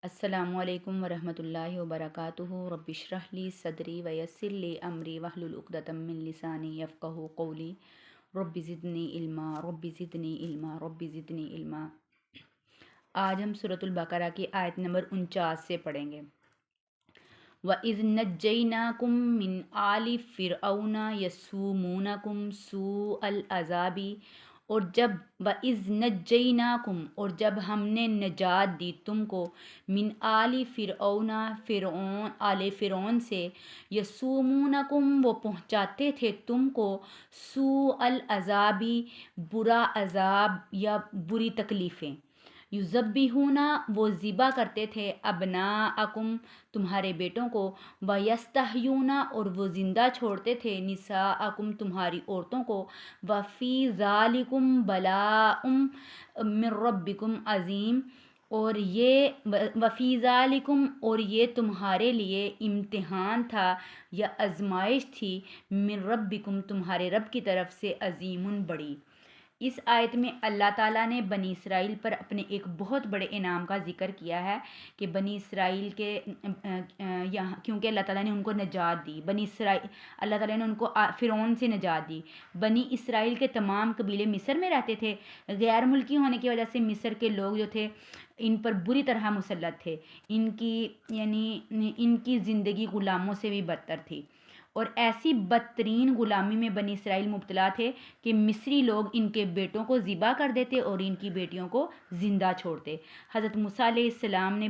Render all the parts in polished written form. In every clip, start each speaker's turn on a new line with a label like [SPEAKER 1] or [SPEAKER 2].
[SPEAKER 1] السلام علیکم ورحمۃ اللہ وبرکاتہ رب اشرح لی صدری ویسر لی امری واحلل عقدۃ من لسانی یفقہوا قولی رب زدنی علما رب زدنی علما رب زدنی علما۔ آج ہم سورۃ البقرہ کی آیت نمبر 49 سے پڑھیں گے۔ وَإِذْ نَجَّيْنَاكُم مِّنْ آلِ فِرْعَوْنَ يَسُومُونَكُمْ سُوءَ الْعَذَابِ، اور جب وَإِذْ نَجَّيْنَاكُم اور جب ہم نے نجات دی تم کو، من آل فرعون آل فرعون سے، یسومونکم وہ پہنچاتے تھے تم کو، سوء العذابی برا عذاب یا بری تکلیفیں، یذبحون وہ ذبح کرتے تھے، ابناءکم تمہارے بیٹوں کو، ویستحیون اور وہ زندہ چھوڑتے تھے، نساءکم تمہاری عورتوں کو، وفی ذالکم بلاء من ربکم عظیم، اور یہ وفی ذالکم اور یہ تمہارے لیے امتحان تھا یا آزمائش تھی، من ربکم تمہارے رب کی طرف سے، عظیم بڑی۔ اس آیت میں اللہ تعالیٰ نے بنی اسرائیل پر اپنے ایک بہت بڑے انعام کا ذکر کیا ہے کہ بنی اسرائیل کے یہاں، کیونکہ اللہ تعالیٰ نے ان کو نجات دی، بنی اسرائیل اللہ تعالیٰ نے ان کو فرعون سے نجات دی۔ بنی اسرائیل کے تمام قبیلے مصر میں رہتے تھے، غیر ملکی ہونے کی وجہ سے مصر کے لوگ جو تھے ان پر بری طرح مسلط تھے، ان کی زندگی غلاموں سے بھی بدتر تھی، اور ایسی بدترین غلامی میں بنی اسرائیل مبتلا تھے کہ مصری لوگ ان کے بیٹوں کو ذبح کر دیتے اور ان کی بیٹیوں کو زندہ چھوڑتے۔ حضرت موسیٰ علیہ السلام نے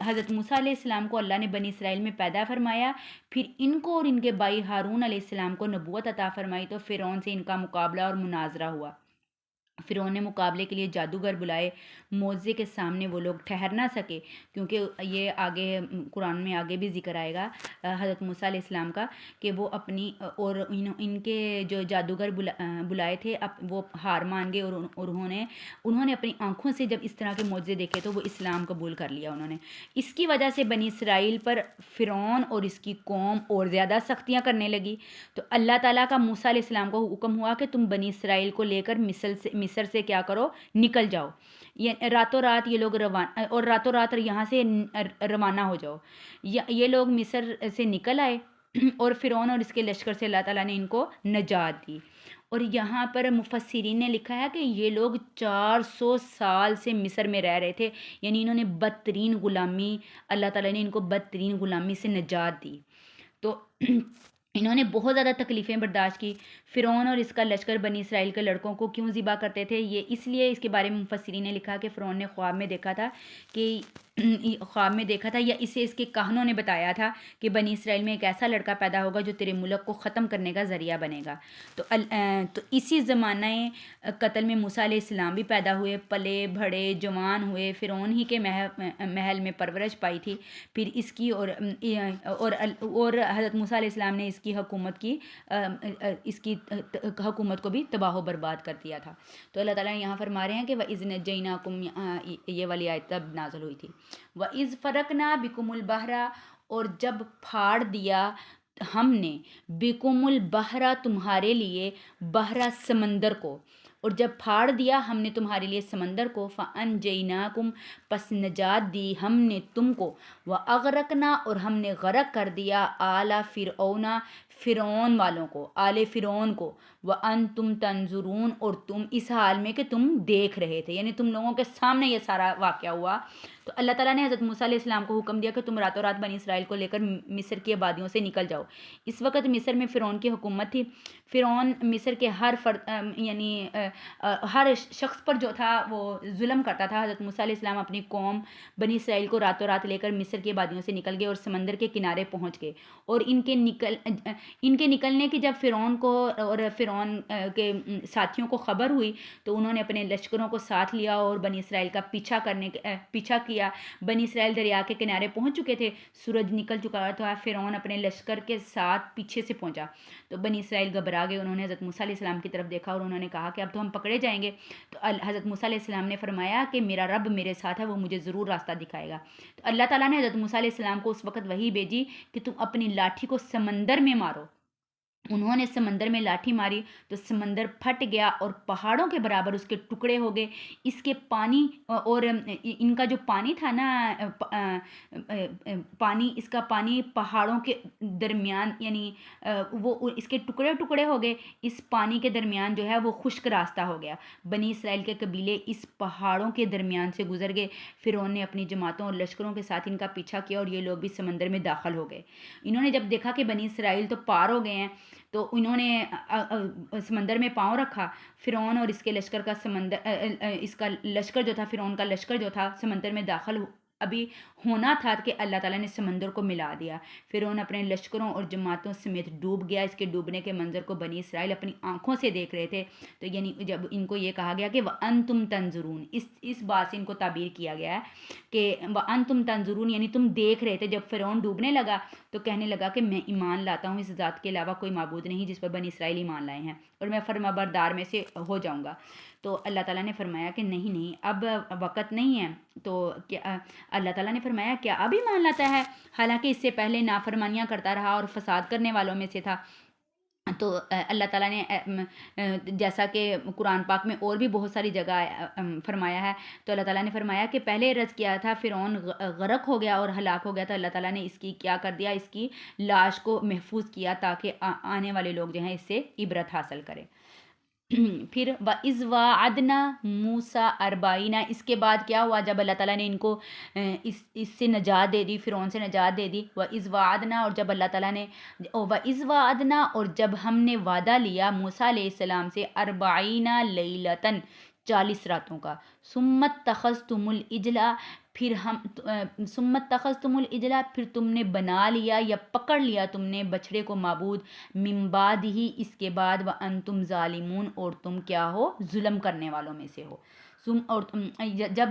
[SPEAKER 1] حضرت موسیٰ علیہ السلام کو اللہ نے بنی اسرائیل میں پیدا فرمایا، پھر ان کو اور ان کے بھائی ہارون علیہ السلام کو نبوت عطا فرمائی، تو فرعون سے ان کا مقابلہ اور مناظرہ ہوا۔ فرعون نے مقابلے کے لیے جادوگر بلائے، معجزے کے سامنے وہ لوگ ٹھہر نہ سکے، کیونکہ یہ آگے قرآن میں آگے بھی ذکر آئے گا حضرت موسیٰ علیہ السلام کا کہ وہ اپنی اور ان کے جو جادوگر بلائے تھے وہ ہار مان گئے، اور انہوں نے اپنی آنکھوں سے جب اس طرح کے معجزے دیکھے تو وہ اسلام قبول کر لیا انہوں نے۔ اس کی وجہ سے بنی اسرائیل پر فرعون اور اس کی قوم اور زیادہ سختیاں کرنے لگی، تو اللہ تعالیٰ کا موسیٰ علیہ السلام کو حکم ہوا کہ تم بنی اسرائیل کو لے کر مصر سے کیا کرو، نکل جاؤ، راتوں رات یہ لوگ راتوں رات یہاں سے روانہ ہو جاؤ۔ یہ لوگ مصر سے نکل آئے اور فرعون اور اس کے لشکر سے اللہ تعالیٰ نے ان کو نجات دی۔ اور یہاں پر مفسرین نے لکھا ہے کہ یہ لوگ 400 سال سے مصر میں رہ رہے تھے، یعنی انہوں نے بدترین غلامی، اللہ تعالیٰ نے ان کو بدترین غلامی سے نجات دی، تو انہوں نے بہت زیادہ تکلیفیں برداشت کی۔ فرعون اور اس کا لشکر بنی اسرائیل کے لڑکوں کو کیوں ذبح کرتے تھے، یہ اس لیے اس کے بارے میں مفسرین نے لکھا کہ فرعون نے خواب میں دیکھا تھا یا اسے اس کے کاہنوں نے بتایا تھا کہ بنی اسرائیل میں ایک ایسا لڑکا پیدا ہوگا جو تیرے ملک کو ختم کرنے کا ذریعہ بنے گا۔ تو اسی زمانہ قتل میں موسیٰ علیہ السلام بھی پیدا ہوئے، پلے بڑھے جوان ہوئے، فرعون ہی کے محل میں پرورش پائی تھی، پھر اس کی اور حضرت موسیٰ علیہ السلام نے اس کی حکومت کو بھی تباہ و برباد کر دیا تھا۔ تو اللہ تعالیٰ یہاں فرما رہے ہیں کہ وَإِذْ نَجَّيْنَاكُمْ، یہ والی آیت تب نازل ہوئی تھی۔ وَإِذْ فَرَقْنَا بِكُمُ الْبَحْرَ، اور جب پھاڑ دیا ہم نے، بِكُمُ الْبَحْرَ تمہارے لیے، بحر سمندر کو، اور جب پھاڑ دیا ہم نے تمہارے لیے سمندر کو، فَأَنْجَيْنَاكُمْ پس نجات دی ہم نے تم کو، وَأَغْرَقْنَا اور ہم نے غرق کر دیا، آلَ فرعون فرعون والوں کو، آل فرعون کو، وَأَنْتُمْ تَنْظُرُونَ اور تم اس حال میں کہ تم دیکھ رہے تھے، یعنی تم لوگوں کے سامنے یہ سارا واقعہ ہوا۔ تو اللہ تعالیٰ نے حضرت موسیٰ علیہ السلام کو حکم دیا کہ تم راتوں رات بنی اسرائیل کو لے کر مصر کی آبادیوں سے نکل جاؤ۔ اس وقت مصر میں فرعون کی حکومت تھی، فرعون مصر کے ہر شخص پر جو تھا وہ ظلم کرتا تھا۔ حضرت موسیٰ علیہ السلام اپنی قوم بنی اسرائیل کو راتوں رات لے کر مصر کی آبادیوں سے نکل گئے اور سمندر کے کنارے پہنچ گئے، اور ان کے نکلنے کی جب فرعون کو اور فرعون کے ساتھیوں کو خبر ہوئی تو انہوں نے اپنے لشکروں کو ساتھ لیا اور بنی اسرائیل کا پیچھا کیا۔ بنی اسرائیل دریا کے کنارے پہنچ چکے تھے، سورج نکل چکا تھا، فرعون اپنے لشکر کے ساتھ پیچھے سے پہنچا، تو بنی اسرائیل گھبرا گئے، انہوں نے حضرت موسیٰ علیہ السلام کی طرف دیکھا اور انہوں نے کہا کہ اب تو ہم پکڑے جائیں گے۔ تو حضرت موسیٰ علیہ السلام نے فرمایا کہ میرا رب میرے ساتھ ہے، وہ مجھے ضرور راستہ دکھائے گا۔ تو اللہ تعالیٰ نے حضرت موسیٰ علیہ السلام کو اس وقت وحی بھیجی کہ تم اپنی لاٹھی کو سمندر میں مارو، انہوں نے سمندر میں لاٹھی ماری تو سمندر پھٹ گیا اور پہاڑوں کے برابر اس کے ٹکڑے ہو گئے. اس کے پانی اور ان کا جو پانی تھا نا، پانی، اس کا پانی پہاڑوں کے درمیان، یعنی وہ اس کے ٹکڑے ٹکڑے ہو گئے. اس پانی کے درمیان جو ہے وہ خشک راستہ ہو گیا. بنی اسرائیل کے قبیلے اس پہاڑوں کے درمیان سے گزر گئے. فرعون نے اپنی جماعتوں اور لشکروں کے ساتھ ان کا پیچھا کیا اور یہ لوگ بھی سمندر میں داخل ہو گئے. انہوں نے جب دیکھا کہ بنی اسرائیل تو پار ہو گئے ہیں تو انہوں نے سمندر میں پاؤں رکھا. فرعون اور اس کے لشکر کا اس کا لشکر جو تھا، فرعون کا لشکر جو تھا سمندر میں داخل ابھی ہونا تھا کہ اللہ تعالیٰ نے سمندر کو ملا دیا. فرعون اپنے لشکروں اور جماعتوں سمیت ڈوب گیا. اس کے ڈوبنے کے منظر کو بنی اسرائیل اپنی آنکھوں سے دیکھ رہے تھے. تو یعنی جب ان کو یہ کہا گیا کہ وَأَنْتُمْ تَنْظُرُونَ، اس بات سے ان کو تعبیر کیا گیا ہے کہ وَأَنْتُمْ تَنْظُرُونَ، یعنی تم دیکھ رہے تھے. جب فرعون ڈوبنے لگا تو کہنے لگا کہ میں ایمان لاتا ہوں اس ذات کے علاوہ کوئی معبود نہیں جس پر بنی اسرائیل ایمان لائے ہیں، اور میں فرما بردار میں سے ہو جاؤں گا. تو اللہ تعالیٰ نے فرمایا کہ نہیں، اب وقت نہیں ہے. تو کیا اللہ تعالیٰ نے فرمایا کیا اب ایمان لاتا ہے، حالانکہ اس سے پہلے نافرمانیاں کرتا رہا اور فساد کرنے والوں میں سے تھا. تو اللہ تعالیٰ نے جیسا کہ قرآن پاک میں اور بھی بہت ساری جگہ فرمایا ہے، تو اللہ تعالیٰ نے فرمایا کہ پہلے عرض کیا تھا فرعون غرق ہو گیا اور ہلاک ہو گیا، تو اللہ تعالیٰ نے اس کی کیا کر دیا، اس کی لاش کو محفوظ کیا تاکہ آنے والے لوگ جو ہیں اس سے عبرت حاصل کریں. پھر وَإِذْ وَعَدْنَا مُوسَىٰ 40، اس کے بعد کیا ہوا جب اللہ تعالیٰ نے ان کو اس سے نجات دے دی، فرعون سے نجات دے دی. وَإِذْ وَعَدْنَا، اور جب اللہ تعالیٰ نے وَإِذْ وَعَدْنَا، اور جب ہم نے وعدہ لیا موسیٰ علیہ السلام سے 40 لیلۃً، 40 راتوں کا. ثُمَّ اتَّخَذْتُمُ الْعِجْلَ، پھر ثُمَّ اتَّخَذْتُمُ الْعِجْلَ، پھر تم نے بنا لیا یا پکڑ لیا تم نے بچھڑے کو معبود، من بعدہ، اس کے بعد، وَأَنْتُمْ ظَالِمُونَ، اور تم کیا ہو، ظلم کرنے والوں میں سے ہو. اور جب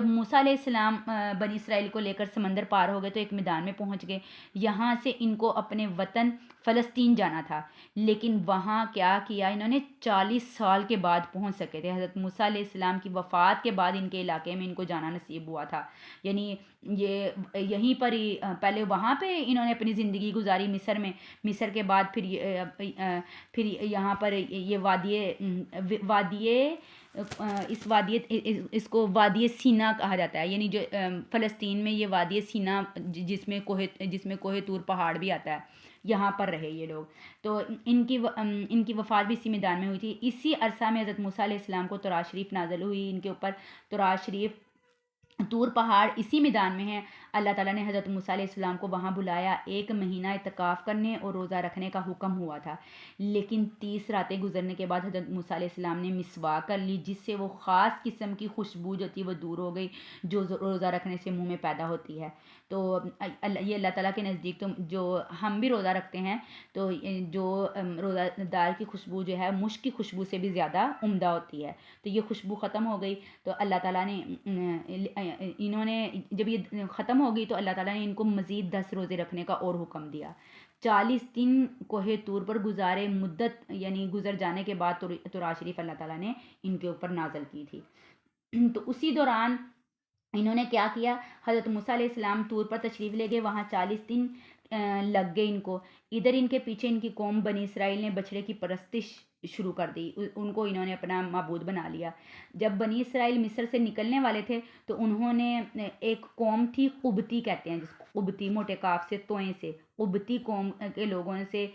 [SPEAKER 1] موسیٰ علیہ السلام بنی اسرائیل کو لے کر سمندر پار ہو گئے تو ایک میدان میں پہنچ گئے. یہاں سے ان کو اپنے وطن فلسطین جانا تھا، لیکن وہاں کیا کیا انہوں نے، 40 سال کے بعد پہنچ سکے تھے. حضرت موسیٰ علیہ السلام کی وفات کے بعد ان کے علاقے میں ان کو جانا نصیب ہوا تھا. یعنی یہ یہیں پر ہی پہلے وہاں پہ انہوں نے اپنی زندگی گزاری مصر میں. مصر کے بعد پھر یہاں پر یہ اس کو وادی سینا کہا جاتا ہے، یعنی جو فلسطین میں یہ وادی سینا جس میں کوہ طور پہاڑ بھی آتا ہے، یہاں پر رہے یہ لوگ. تو ان کی وفات بھی اسی میدان میں ہوئی تھی. اسی عرصہ میں حضرت موسیٰ علیہ السلام کو تورات شریف نازل ہوئی. ان کے اوپر تورات شریف، طور پہاڑ اسی میدان میں ہے. اللہ تعالیٰ نے حضرت موسیٰ علیہ السلام کو وہاں بلایا. 1 مہینہ اعتکاف کرنے اور روزہ رکھنے کا حکم ہوا تھا، لیکن 30 راتیں گزرنے کے بعد حضرت موسیٰ علیہ السلام نے مسواک کر لی، جس سے وہ خاص قسم کی خوشبو جو تھی وہ دور ہو گئی جو روزہ رکھنے سے منہ میں پیدا ہوتی ہے. تو یہ اللہ تعالیٰ کے نزدیک، تو جو ہم بھی روزہ رکھتے ہیں تو جو روزہ دار کی خوشبو جو ہے مشک کی خوشبو سے بھی زیادہ عمدہ ہوتی ہے. تو یہ خوشبو ختم ہو گئی تو اللہ تعالیٰ نے انہوں نے جب یہ ختم ہو گئی تو اللہ تعالیٰ نے ان کو مزید 10 روزے رکھنے کا اور حکم دیا. 40 دن کوہ طور پر گزارے، مدت یعنی گزر جانے کے بعد تورات شریف اللہ تعالیٰ نے ان کے اوپر نازل کی تھی. تو اسی دوران انہوں نے کیا کیا، حضرت موسیٰ علیہ السلام طور پر تشریف لے گئے. وہاں 40 دن لگ گئے ان کو. ادھر ان کے پیچھے ان کی قوم بنی اسرائیل نے بچھڑے کی پرستش شروع کر دی، ان کو انہوں نے اپنا معبود بنا لیا. جب بنی اسرائیل مصر سے نکلنے والے تھے تو انہوں نے ایک قوم تھی، قبطی کہتے ہیں جس کو، قبطی موٹے کاف سے توئیں سے، قبطی قوم کے لوگوں سے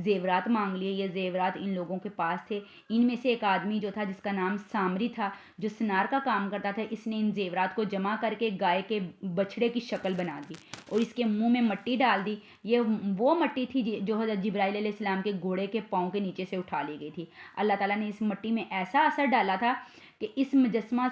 [SPEAKER 1] زیورات مانگ لیے. یہ زیورات ان لوگوں کے پاس تھے. ان میں سے ایک آدمی جو تھا جس کا نام سامری تھا، جو سنار کا کام کرتا تھا، اس نے ان زیورات کو جمع کر کے گائے کے بچھڑے کی شکل بنا دی اور اس کے منہ میں مٹی ڈال دی. یہ وہ مٹی تھی جو حضرت جبرائیل علیہ السلام کے گھوڑے کے پاؤں کے نیچے سے اٹھا لی گئی تھی. اللہ تعالیٰ نے اس مٹی میں ایسا اثر ڈالا تھا کہ اس مجسمہ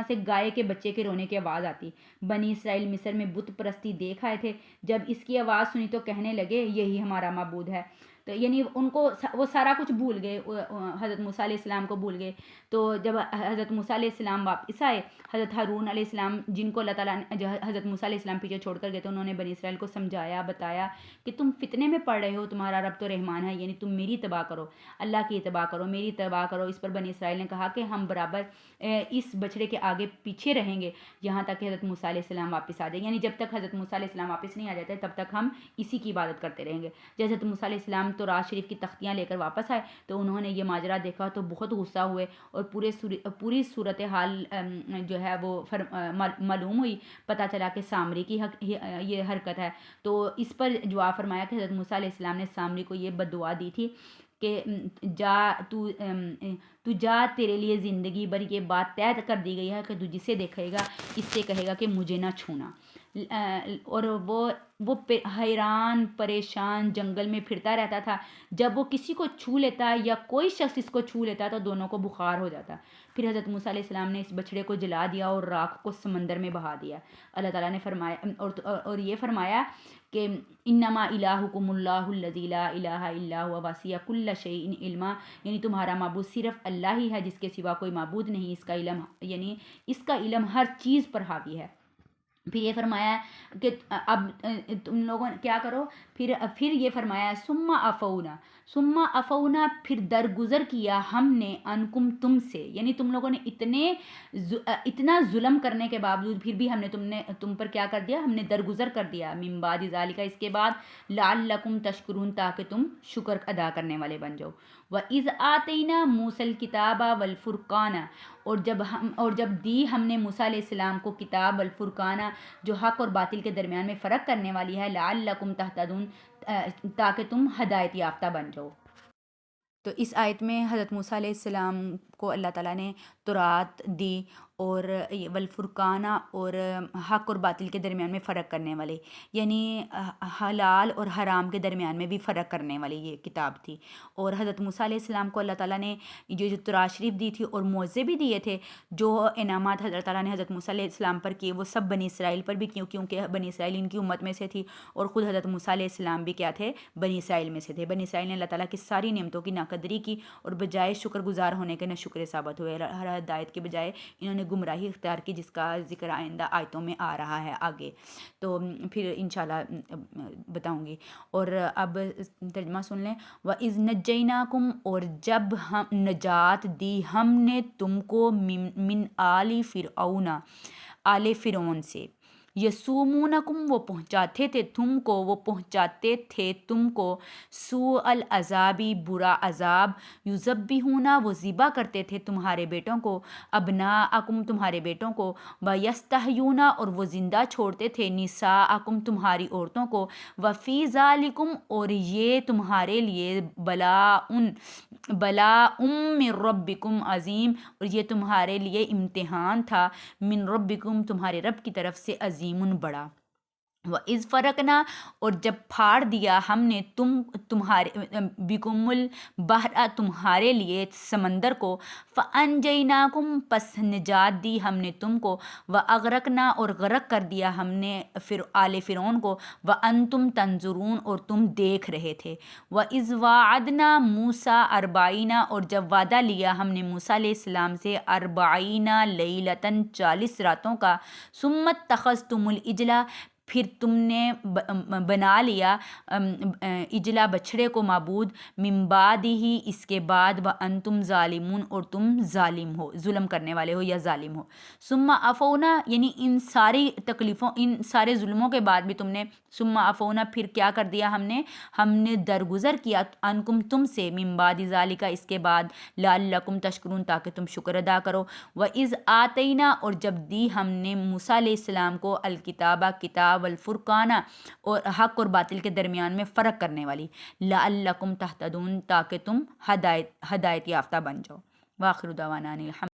[SPEAKER 1] سے گائے کے بچے کے رونے کی آواز آتی. بنی اسرائیل مصر میں بت پرستی دیکھ آئے تھے. جب اس کی آواز سنی تو کہنے لگے یہی ہمارا معبود ہے. تو یعنی ان کو وہ سارا کچھ بھول گئے، حضرت موسیٰ علیہ السلام کو بھول گئے. تو جب حضرت موسیٰ علیہ السلام واپس آئے، حضرت ہارون علیہ السلام جن کو اللہ تعالیٰ نے جو حضرت موسیٰ علیہ السلام پیچھے چھوڑ کر گئے، تو انہوں نے بنی اسرائیل کو سمجھایا، بتایا کہ تم فتنے میں پڑ رہے ہو، تمہارا رب تو رحمان ہے، یعنی تم میری اتباع کرو، اللہ کی اتباع کرو، میری اتباع کرو. اس پر بنی اسرائیل نے کہا کہ ہم برابر اس بچڑے کے آگے پیچھے رہیں گے یہاں تک کہ حضرت موسیٰ علیہ السلام واپس آ جائے، یعنی جب تک حضرت موسیٰ علیہ السلام واپس نہیں آ جاتے تب تک ہم اسی کی عبادت کرتے رہیں گے. جب حضرت موسیٰ علیہ السلام تو راز شریف کی تختیاں لے کر واپس آئے تو انہوں نے یہ ماجرا دیکھا تو بہت غصہ ہوئے اور پوری صورتحال جو ہے وہ معلوم ہوئی. پتہ چلا کہ سامری کی یہ حرکت ہے. تو اس پر جواب فرمایا کہ حضرت موسیٰ علیہ السلام نے سامری کو یہ بددعا دی تھی کہ تو جا، تیرے لیے زندگی بھر یہ بات طے کر دی گئی ہے کہ تو جسے دیکھے گا اس سے کہے گا کہ مجھے نہ چھونا. اور وہ حیران پریشان جنگل میں پھرتا رہتا تھا. جب وہ کسی کو چھو لیتا یا کوئی شخص اس کو چھو لیتا تو دونوں کو بخار ہو جاتا. پھر حضرت موسیٰ علیہ السلام نے اس بچڑے کو جلا دیا اور راکھ کو سمندر میں بہا دیا. اللہ تعالیٰ نے فرمایا اور یہ فرمایا کہ انما الہکم اللہ الذی لا الہ الا هو وسع کل شیء علما، یعنی تمہارا معبود صرف اللہ ہی ہے جس کے سوا کوئی معبود نہیں، اس کا علم یعنی اس کا علم ہر چیز پر حاوی ہے. پھر یہ فرمایا کہ اب تم لوگوں نے کیا کرو، پھر یہ فرمایا ثم عفونا پھر درگزر کیا ہم نے انکم تم سے، یعنی تم لوگوں نے اتنا ظلم کرنے کے باوجود پھر بھی ہم نے تم پر کیا کر دیا، ہم نے درگزر کر دیا. من بعد ذالک، اس کے بعد لعلکم تشکرون، تاکہ تم شکر ادا کرنے والے بن جاؤ. وَإِذْ آتَيْنَا مُوسَى الْكِتَابَ وَالْفُرْقَانَ، اور جب دی ہم نے موسیٰ علیہ السلام کو کتاب الفرقانہ جو حق اور باطل کے درمیان میں فرق کرنے والی ہے، لعلکم تہتدون، تاکہ تم ہدایت یافتہ بن جاؤ. تو اس آیت میں حضرت موسیٰ علیہ السلام کو اللہ تعالیٰ نے تورات دی اور والفرقانہ اور حق اور باطل کے درمیان میں فرق کرنے والے، یعنی حلال اور حرام کے درمیان میں بھی فرق کرنے والی یہ کتاب تھی. اور حضرت موسیٰ علیہ السلام کو اللہ تعالیٰ نے جو تورات شریف دی تھی اور معجزے بھی دیے تھے، جو انعامات حضرت تعالیٰ نے حضرت موسیٰ علیہ السلام پر کیے وہ سب بنی اسرائیل پر بھی کیوں، کیونکہ بنی اسرائیل ان کی امت میں سے تھی اور خود حضرت موسیٰ علیہ السلام بھی کیا تھے، بنی اسرائیل میں سے تھے. بنی اسرائیل نے اللہ تعالیٰ کی ساری نعمتوں کی ناقدری کی اور بجائے شکر گزار ہونے کے نہ شکر ثابت ہوئے. ہر ہدایت کے بجائے انہوں نے گمراہی اختیار کی، جس کا ذکر آئندہ آیتوں میں آ رہا ہے آگے، تو پھر انشاءاللہ بتاؤں گی. اور اب ترجمہ سن لیں. وَإِذْ نَجَّيْنَاكُمْ، اور جب ہم نجات دی ہم نے تم کو من آل فرعون، آل فرعون سے، یسومونکم، وہ پہنچاتے تھے تم کو سوء العذابی، برا عذاب، یذبحون، وہ ذبح کرتے تھے تمہارے بیٹوں کو، ابناءکم، تمہارے بیٹوں کو، ویستحیون، اور وہ زندہ چھوڑتے تھے نساءکم، تمہاری عورتوں کو، وفی ذالکم، اور یہ تمہارے لیے بلاء من ربکم عظیم، اور یہ تمہارے لیے امتحان تھا، من ربکم، تمہارے رب کی طرف سے، عظیم، بڑا. وَإِذْ فَرَقْنَا، اور جب پھاڑ دیا ہم نے تمہارے بِكُمُ الْبَحْرَ، تمہارے لیے سمندر کو، فَأَنْجَيْنَاكُمْ، پس نجات دی ہم نے تم کو، وَأَغْرَقْنَا، اور غرق کر دیا ہم نے آل فرعون کو، وَأَنْتُمْ تَنْظُرُونَ، اور تم دیکھ رہے تھے. وَإِذْ وَاعَدْنَا مُوسَىٰ 40، اور جب وعدہ لیا ہم نے موسیٰ علیہ السلام سے 40 لیلۃ، 40 راتوں کا، ثُمَّ اتَّخَذْتُمُ الْعِجْلَ، پھر تم نے بنا لیا اجلا، بچھڑے کو معبود، من بعدہ، اس کے بعد، وانتم ظالمون، اور تم ظالم ہو، ظلم کرنے والے ہو یا ظالم ہو. ثم عفونا، یعنی ان ساری تکلیفوں، ان سارے ظلموں کے بعد بھی تم نے، ثم عفونا، پھر کیا کر دیا ہم نے درگزر کیا انکم، تم سے، من بعد ذالک، اس کے بعد، لعلکم تشکرون، تاکہ تم شکر ادا کرو. وَإِذْ آتَيْنَا، اور جب دی ہم نے موسیٰ علیہ السلام کو الکتابہ، کتاب، والفرقانہ، اور حق اور باطل کے درمیان میں فرق کرنے والی، لعلکم تہتدون، تاکہ تم ہدایت یافتہ بن جاؤ. وآخر دعوانا الحمد